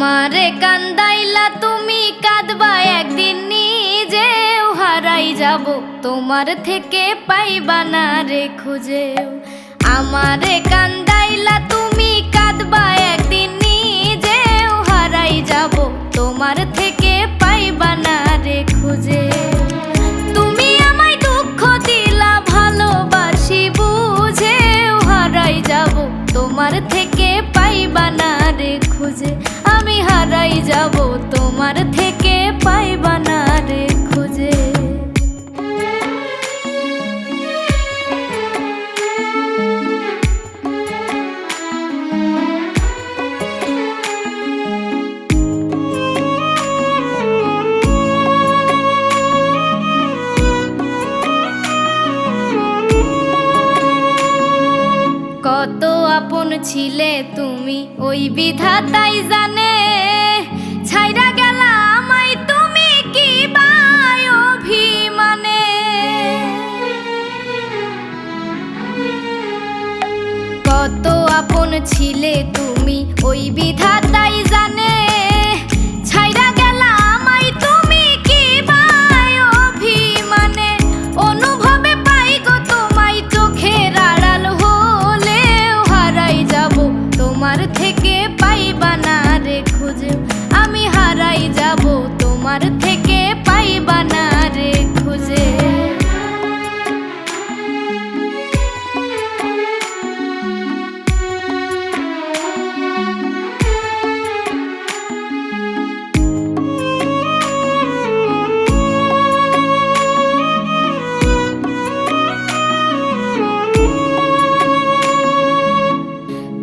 আমারে কান্দাইলা তুমি কাঁদবা একদিন নিজেও হারাই যাব, তোমার থেকে পাইবা না রে খুঁজেও। আমারে কান্দাইলা তুমি কাঁদবা একদিন নিজেও হারাই যাব, তোমার থেকে পাইবা না রে খুঁজে। তুমি আমায় দুঃখ দিলা ভালোবাসি বুঝেও হারাই যাব, তোমার থেকে পাইবা না রে খুঁজে। আমি হারাই যাব, তোমার থেকে পাইবা না রে খুঁজে। কত আপন ছিলে তুমি ওই বিধাতাই জানে, ছাইরা গেলা আমায় তুমি কি বায় অভিমানে। কত আপন ছিলে তুমি ওই বিধাতাই জানে, ছাইরা গেলা আমায় তুমি কি বায় অভিমানে। অনুভবে পাই গো তোমায় চোখের আড়াল হলেও হারাই যাব, তোমার থেকে পাইবা না রে খুঁজে। আমি হারাই যাব, তোমার থেকে পাইবা না রে খুঁজে।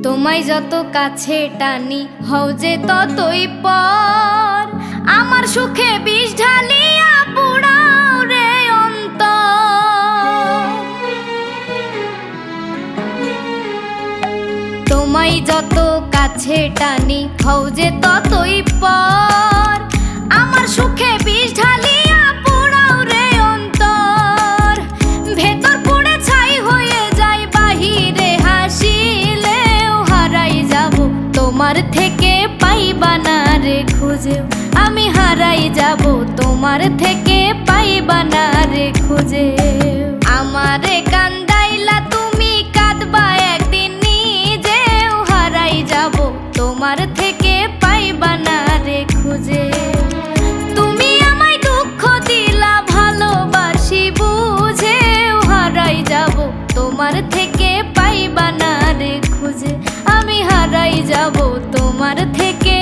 তোমায় যত কাছে টানি হও যে ততই পর, আমার সুখে বিষ ঢালিয়া পুড়াও রে অন্তর। তোমায় যত কাছে টানি হও যে ততই পর, আমার সুখে বিষ ঢালিয়া পুড়াও রে অন্তর। ভেতর পুড়ে ছাই হয়ে যায় বাহিরে হাসিলেও হারাই যাব, তোমার থেকে পাইবা না রে খুঁজে। আমি হারাই যাব, তোমার থেকে পাইবা না রে খুঁজে। আমারে কান্দাইলা তুমি কাঁদবা একদিন নিজেও হারাই যাব, তোমার থেকে পাইবা না রে খুঁজে। তুমি আমায় দুঃখ দিলা ভালোবাসি বুঝেও হারাই যাব, তোমার থেকে পাইবা না রে খুঁজে। আমি হারাই যাব, তোমার থেকে